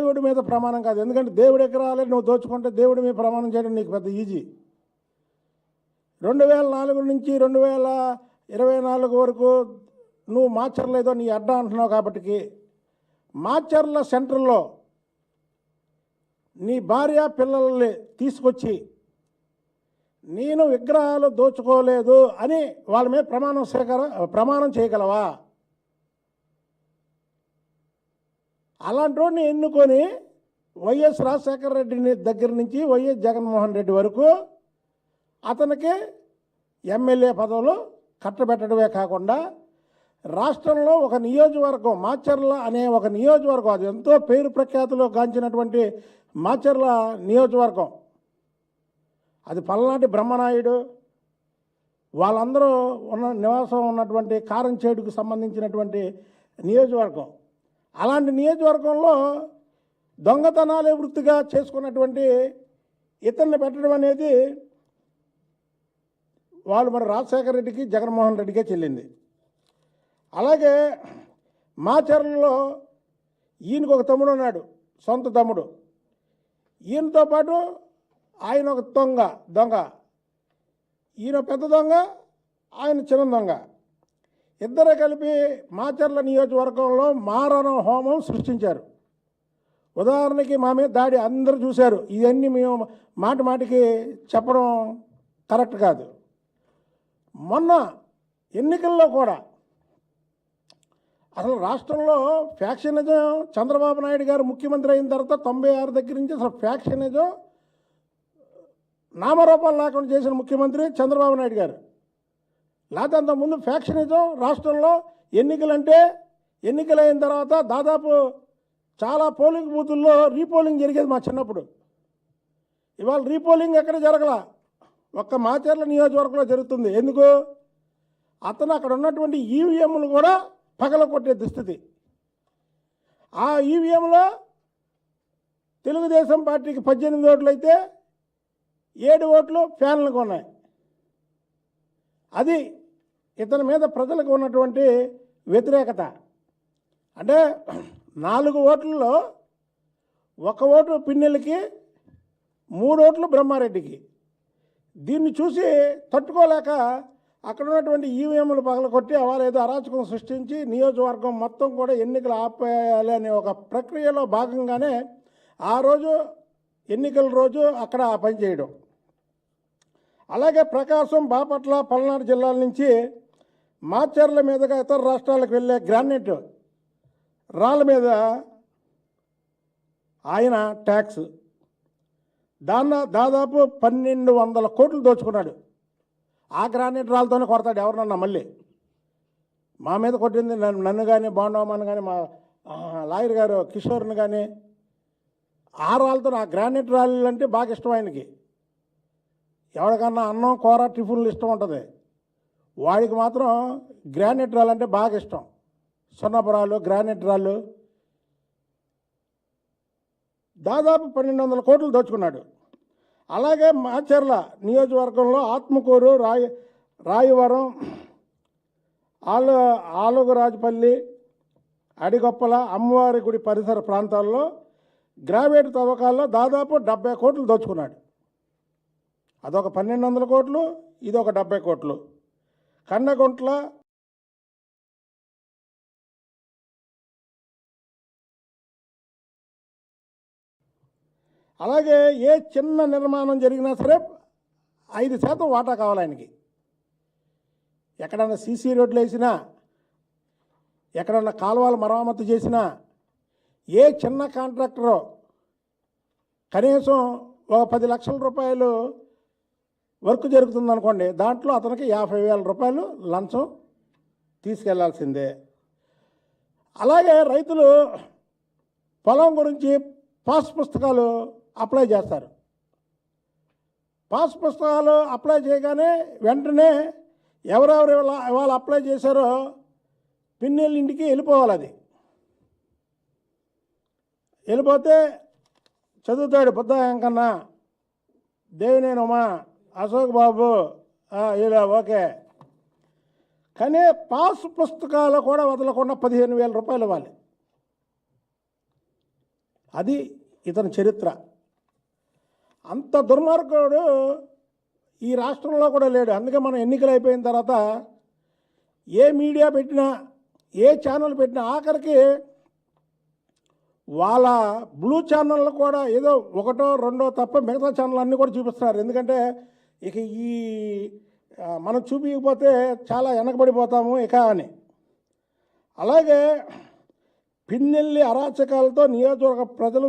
దేవుడి మీద ప్రమాణం కాదు. ఎందుకంటే దేవుడి ఎకరాలే నువ్వు దోచుకుంటే దేవుడి మీద ప్రమాణం చేయడం నీకు పెద్ద ఈజీ. 2004 నుంచి 2024 వరకు నువ్వు మాచర్లేదో నీ అడ్డా అంటున్నావు కాబట్టి మాచర్ల సెంటర్లో నీ భార్య పిల్లల్ని తీసుకొచ్చి నేను విగ్రహాలు దోచుకోలేదు అని వాళ్ళ మీద ప్రమాణం చేయగలవా? అలాంటి వాడిని ఎన్నుకొని వైఎస్ రాజశేఖర రెడ్డి దగ్గర నుంచి వైఎస్ జగన్మోహన్ రెడ్డి వరకు అతనికి ఎమ్మెల్యే పదవులు కట్టబెట్టడమే కాకుండా రాష్ట్రంలో ఒక నియోజకవర్గం మాచర్ల అనే ఒక నియోజకవర్గం, అది ఎంతో పేరు ప్రఖ్యాతులు గాంచినటువంటి మాచర్ల నియోజకవర్గం, అది పల్నాటి బ్రహ్మనాయుడు వాళ్ళందరూ నివాసం ఉన్నటువంటి కారంచేడుకు సంబంధించినటువంటి నియోజకవర్గం. అలాంటి నియోజకవర్గంలో దొంగతనాలే వృత్తిగా చేసుకున్నటువంటి ఇతన్ని పెట్టడం అనేది వాళ్ళు మరి రాజశేఖర రెడ్డికి జగన్మోహన్ రెడ్డికే చెల్లింది. అలాగే మాచర్లలో ఈయనకు ఒక తమ్ముడు ఉన్నాడు, సొంత తమ్ముడు. ఈయనతో పాటు ఆయన ఒక దొంగ, ఈయన పెద్ద దొంగ, ఆయన చిన్న దొంగ. ఇద్దరు కలిపి మాచర్ల నియోజకవర్గంలో మారణ హోమం సృష్టించారు. ఉదాహరణకి మా మీద దాడి అందరూ చూశారు. ఇవన్నీ మేము మాటికి చెప్పడం కరెక్ట్ కాదు. మొన్న ఎన్నికల్లో కూడా అసలు రాష్ట్రంలో ఫ్యాక్షనిజం చంద్రబాబు నాయుడు గారు ముఖ్యమంత్రి అయిన తర్వాత 96 దగ్గర నుంచి అసలు ఫ్యాక్షనిజం నామరూపాలు లేకుండా చేసిన ముఖ్యమంత్రి చంద్రబాబు నాయుడు గారు. లేకపోతే అంతకుముందు ఫ్యాక్షనిజం రాష్ట్రంలో ఎన్నికలైన తర్వాత దాదాపు చాలా పోలింగ్ బూతుల్లో రీపోలింగ్ జరిగేది మా చిన్నప్పుడు. ఇవాళ రీపోలింగ్ ఎక్కడ జరగల, ఒక్క మాచర్ల నియోజకవర్గంలో జరుగుతుంది. ఎందుకు? అతను అక్కడ ఉన్నటువంటి ఈవీఎంలు కూడా పగలకొట్టే దుస్థితి. ఆ ఈవీఎంలో తెలుగుదేశం పార్టీకి 18 ఓట్లు అయితే 7 ఓట్లు ఫ్యాన్లకు ఉన్నాయి. అది ఇతని మీద ప్రజలకు ఉన్నటువంటి వ్యతిరేకత. అంటే 4 ఓట్లలో 1 ఓటు పిన్నెలకి, 3 ఓట్లు బ్రహ్మారెడ్డికి. దీన్ని చూసి తట్టుకోలేక అక్కడ ఉన్నటువంటి ఈవీఎంలు పగలకొట్టి వాళ్ళు ఏదో అరాచకం సృష్టించి నియోజకవర్గం మొత్తం కూడా ఎన్నికలు ఆపేయాలి అనే ఒక ప్రక్రియలో భాగంగానే ఆ రోజు ఎన్నికల రోజు అక్కడ ఆ పని చేయడం. అలాగే ప్రకాశం, బాపట్ల, పల్నాడు జిల్లాల నుంచి మాచర్ల మీదుగా ఇతర రాష్ట్రాలకు వెళ్ళే గ్రానైట్ రాళ్ళ మీద ఆయన ట్యాక్స్ దాదాపు 1200 కోట్లు దోచుకున్నాడు. ఆ గ్రానైట్ రాళ్ళతోనే కొడతాడు ఎవరినన్నా. మళ్ళీ మా మీద కొట్టింది నన్ను కానీ, బాండవమ్మని కానీ, మా లాయర్ గారు కిషోర్ని కానీ, ఆ రాళ్ళతో ఆ గ్రానైట్ రాళ్ళు అంటే బాగా ఇష్టం ఆయనకి. ఎవరికన్నా అన్నం, కూర, టిఫిన్లు ఇష్టం ఉంటుంది, వాడికి మాత్రం గ్రానైట్ రాళ్ళు అంటే బాగా ఇష్టం. సున్నపు రాళ్ళు, గ్రానైట్ రాళ్ళు దాదాపు 1200 కోట్లు దోచుకున్నాడు. అలాగే మాచర్ల నియోజకవర్గంలో ఆత్మకూరు, రాయవరం, ఆలుగురాజపల్లి, అడిగొప్పల, అమ్మవారి గుడి పరిసర ప్రాంతాల్లో గ్రావైట్ తవ్వకాల్లో దాదాపు 70 కోట్లు దోచుకున్నాడు. అదొక 1200 కోట్లు, ఇదొక 70 కోట్లు. కన్నగుంట్ల, అలాగే ఏ చిన్న నిర్మాణం జరిగినా సరే 5% వాటా కావాలి ఆయనకి. ఎక్కడన్నా సీసీ రోడ్లు వేసినా, ఎక్కడన్నా కాలువలు మరమ్మతు చేసినా, ఏ చిన్న కాంట్రాక్టరు కనీసం ఒక 10 లక్షల రూపాయలు వర్క్ జరుగుతుందనుకోండి, దాంట్లో అతనికి 50,000 రూపాయలు లంచం తీసుకెళ్లాల్సిందే. అలాగే రైతులు పొలం గురించి పాస్ పుస్తకాలు అప్లై చేస్తారు. పాస్ పుస్తకాలు అప్లై చేయగానే వెంటనే ఎవరెవరు వాళ్ళు అప్లై చేశారో పిన్నెళ్ళ ఇంటికి వెళ్ళిపోవాలి. అది వెళ్ళిపోతే చదువుతాడు బుద్ధ వెంకన్న, దేవినేని ఉమా, అశోక్ బాబు, ఇలా ఓకే. కానీ పాస్ పుస్తకాలు కూడా వదలకుండా 15,000 రూపాయలు ఇవ్వాలి. అది ఇతని చరిత్ర. అంత దుర్మార్గుడు ఈ రాష్ట్రంలో కూడా లేడు. అందుకే మనం ఎన్నికలు అయిపోయిన తర్వాత ఏ మీడియా పెట్టినా, ఏ ఛానల్ పెట్టినా, ఆఖరికి వాళ్ళ బ్లూ ఛానళ్ళు కూడా ఏదో ఒకటో రెండో తప్ప మిగతా ఛానల్ అన్నీ కూడా చూపిస్తున్నారు. ఎందుకంటే ఇక ఈ మనం చూపించకపోతే చాలా వెనకబడిపోతాము ఇక అని. అలాగే పిన్నెల్లి అరాచకాలతో నియోజకవర్గ ప్రజలు